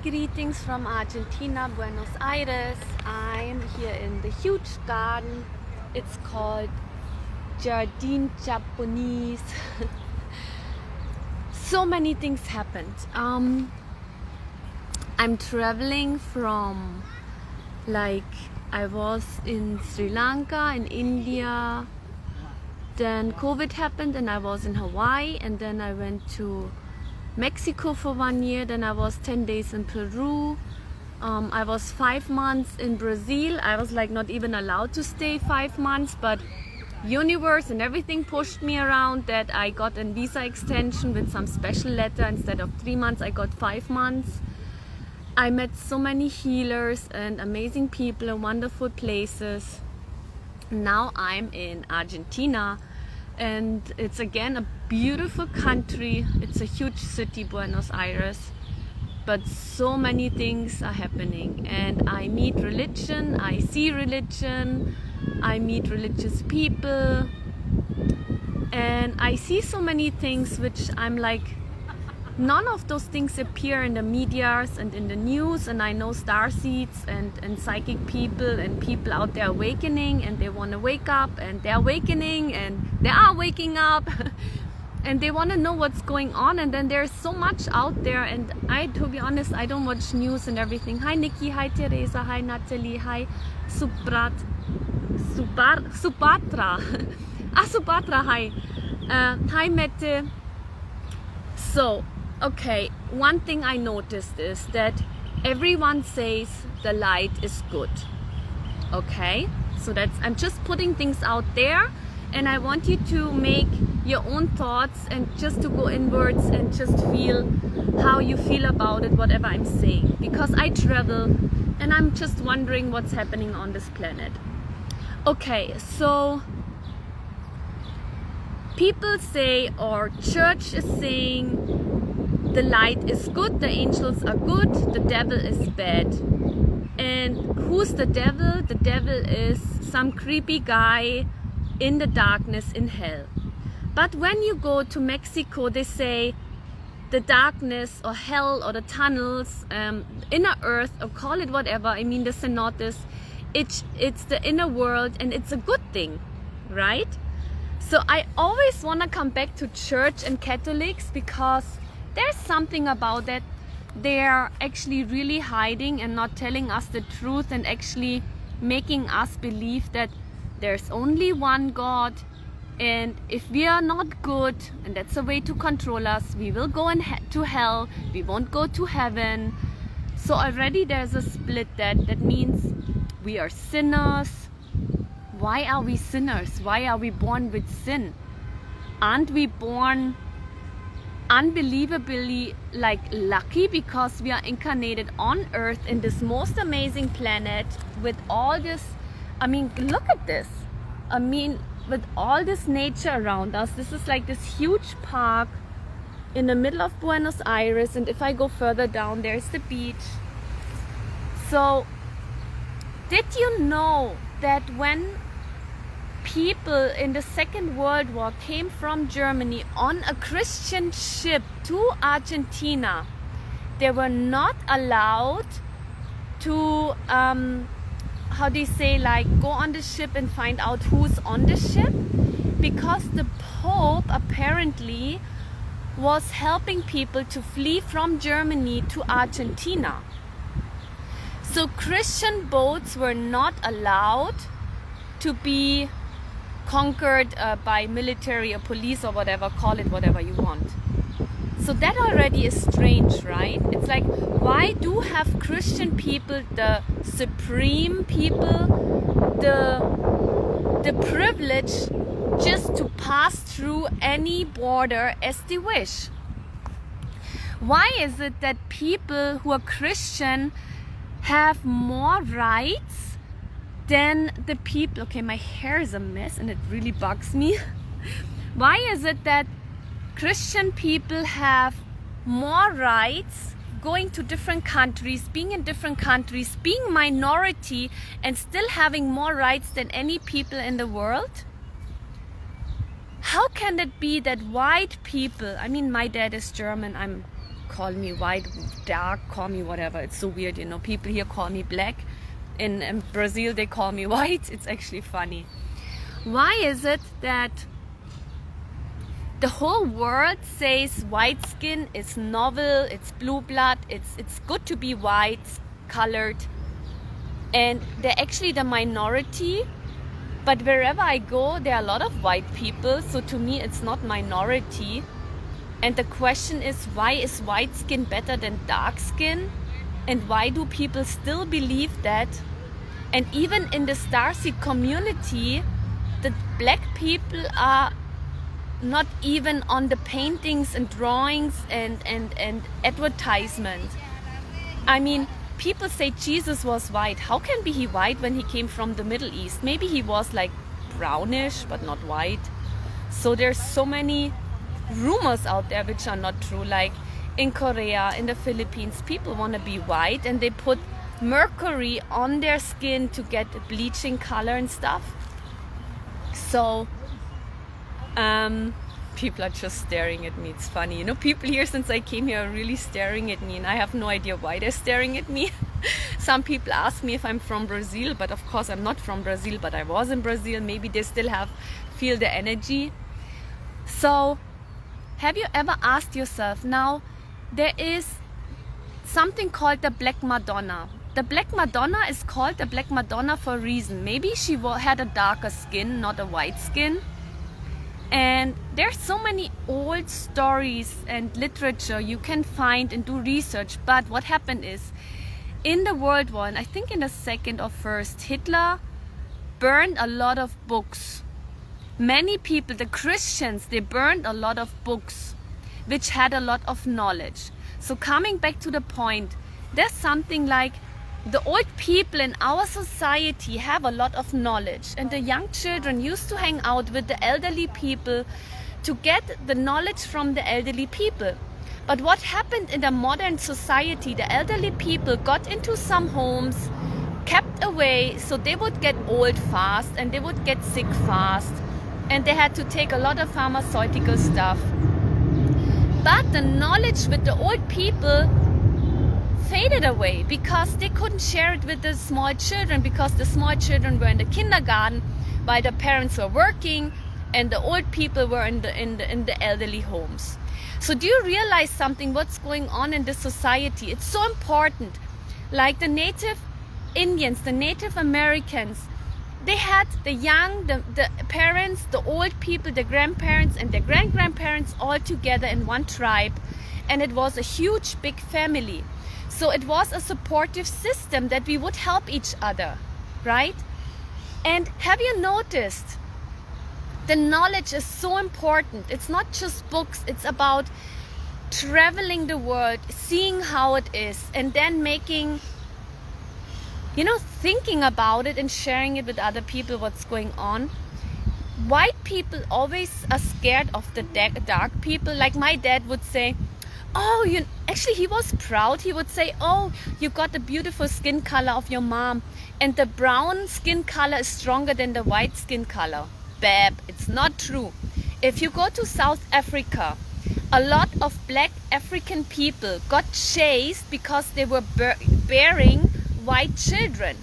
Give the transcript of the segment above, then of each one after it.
Greetings from Argentina, Buenos Aires. I'm here in the huge garden. It's called Jardin Japonese. So many things happened. I'm traveling from, I was in Sri Lanka, in India, then COVID happened and I was in Hawaii, and then I went to Mexico for 1 year, then I was 10 days in Peru. I was 5 months in Brazil. I was not even allowed to stay 5 months, but universe and everything pushed me around that I got a visa extension with some special letter. Instead of 3 months, I got 5 months. I met so many healers and amazing people in wonderful places. Now I'm in Argentina, and it's again a beautiful country. It's a huge city, Buenos Aires, but so many things are happening, and I meet religion, I see religion, I meet religious people, and I see so many things which I'm none of those things appear in the medias and in the news. And I know starseeds and psychic people and people out there awakening, and they want to wake up, and they're awakening, and they are waking up and they want to know what's going on. And then there's so much out there, and to be honest, I don't watch news and everything. Hi Nikki, hi Teresa, hi Natalie, hi Subatra Subatra, hi hi Mette. So okay, one thing I noticed is that everyone says the light is good. Okay, so I'm just putting things out there, and I want you to make your own thoughts and just to go inwards and just feel how you feel about it, whatever I'm saying, because I travel and I'm just wondering what's happening on this planet. Okay, so people say, or church is saying, the light is good, the angels are good, the devil is bad. And who's the devil? The devil is some creepy guy in the darkness in hell. But when you go to Mexico, they say the darkness or hell or the tunnels, inner earth, or call it whatever, I mean the cenotes, it's the inner world, and it's a good thing, right? So I always want to come back to church and Catholics, because there's something about that. They're actually really hiding and not telling us the truth, and actually making us believe that there's only one God, and if we are not good, and that's a way to control us, we will go to hell, we won't go to heaven. So already there's a split. That means we are sinners. Why are we sinners? Why are we born with sin? Aren't we born unbelievably lucky, because we are incarnated on earth in this most amazing planet with all this, I mean, look at this, I mean, with all this nature around us. This is this huge park in the middle of Buenos Aires, and if I go further down, there's the beach. So did you know that when people in the Second World War came from Germany on a Christian ship to Argentina, they were not allowed to how do you say, go on the ship and find out who's on the ship, because the Pope apparently was helping people to flee from Germany to Argentina. So Christian boats were not allowed to be conquered by military or police or whatever, call it whatever you want. So that already is strange, right? It's why do have Christian people, the supreme people, the privilege just to pass through any border as they wish? Why is it that people who are Christian have more rights than the people? Okay, my hair is a mess and it really bugs me. Why is it that Christian people have more rights going to different countries, being in different countries, being minority, and still having more rights than any people in the world? How can it be that white people, I mean, my dad is German, I'm call me white, dark, call me whatever. It's so weird, you know. People here call me black. In Brazil, they call me white. It's actually funny. Why is it that the whole world says white skin is novel, it's blue blood, it's good to be white, colored, and they're actually the minority? But wherever I go, there are a lot of white people, so to me it's not minority. And the question is, why is white skin better than dark skin? And why do people still believe that? And even in the starseed community, the black people are not even on the paintings and drawings and advertisement. I mean, people say Jesus was white. How can be he white when he came from the Middle East? Maybe he was like brownish, but not white. So there's so many rumors out there which are not true. Like in Korea, in the Philippines, people want to be white and they put mercury on their skin to get a bleaching color and stuff. So people are just staring at me. It's funny, you know, people here since I came here are really staring at me, and I have no idea why they're staring at me. Some people ask me if I'm from Brazil, but of course I'm not from Brazil, but I was in Brazil. Maybe they still feel the energy. So have you ever asked yourself, now there is something called the Black Madonna. The Black Madonna is called the Black Madonna for a reason. Maybe she had a darker skin, not a white skin. And there's so many old stories and literature you can find and do research. But what happened is, in the World War, I think in the second or first, Hitler burned a lot of books. Many people, the Christians, they burned a lot of books which had a lot of knowledge. So coming back to the point, there's something like the old people in our society have a lot of knowledge, and the young children used to hang out with the elderly people to get the knowledge from the elderly people. But what happened in the modern society, the elderly people got into some homes, kept away, so they would get old fast and they would get sick fast, and they had to take a lot of pharmaceutical stuff. But the knowledge with the old people faded away because they couldn't share it with the small children, because the small children were in the kindergarten while the parents were working and the old people were in the elderly homes. So do you realize something, what's going on in this society? It's so important. Like the Native Indians, the Native Americans, they had the young, the parents, the old people, the grandparents and the grandparents all together in one tribe, and it was a huge big family. So it was a supportive system that we would help each other, right? And have you noticed, the knowledge is so important. It's not just books, it's about traveling the world, seeing how it is, and then making, you know, thinking about it and sharing it with other people, what's going on. White people always are scared of the dark people. Like my dad would say, oh, actually he was proud. He would say, oh, you got the beautiful skin color of your mom, and the brown skin color is stronger than the white skin color. Bab, it's not true. If you go to South Africa, a lot of black African people got chased because they were bearing white children.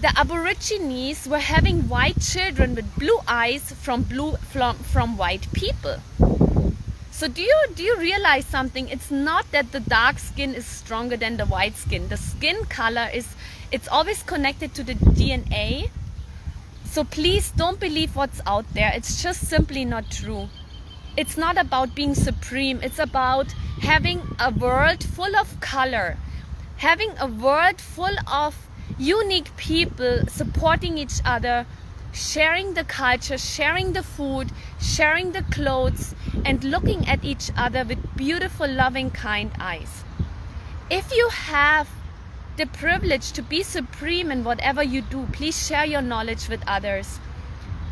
The Aborigines were having white children with blue eyes from white people. So do you realize something? It's not that the dark skin is stronger than the white skin. The skin color it's always connected to the DNA. So please don't believe what's out there. It's just simply not true. It's not about being supreme. It's about having a world full of color, having a world full of unique people supporting each other, sharing the culture, sharing the food, sharing the clothes, and looking at each other with beautiful, loving, kind eyes. If you have the privilege to be supreme in whatever you do, please share your knowledge with others.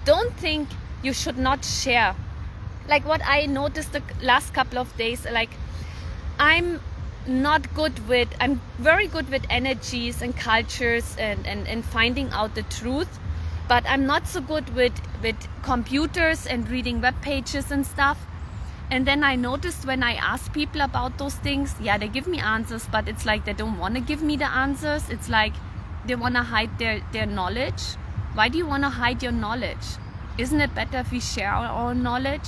Don't think you should not share. Like what I noticed the last couple of days, like I'm very good with energies and cultures and finding out the truth, but I'm not so good with computers and reading web pages and stuff. And then I noticed when I ask people about those things, yeah, they give me answers, but it's like they don't want to give me the answers. It's like they want to hide their knowledge. Why do you want to hide your knowledge? Isn't it better if we share our knowledge?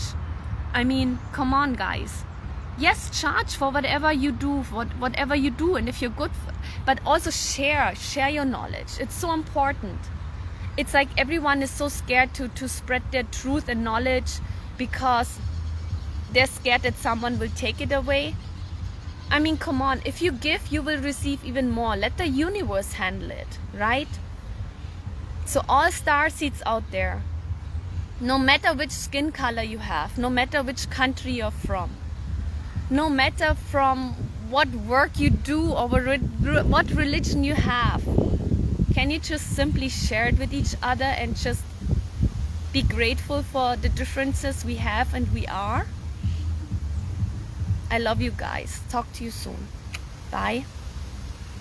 I mean, come on, guys. Yes, charge for whatever you do, whatever you do, and if you're good, but also share your knowledge. It's so important. It's like everyone is so scared to spread their truth and knowledge because they're scared that someone will take it away. I mean, come on, if you give, you will receive even more. Let the universe handle it, right? So all star seeds out there, no matter which skin color you have, no matter which country you're from, no matter from what work you do or what religion you have, can you just simply share it with each other and just be grateful for the differences we have and we are? I love you guys. Talk to you soon. Bye.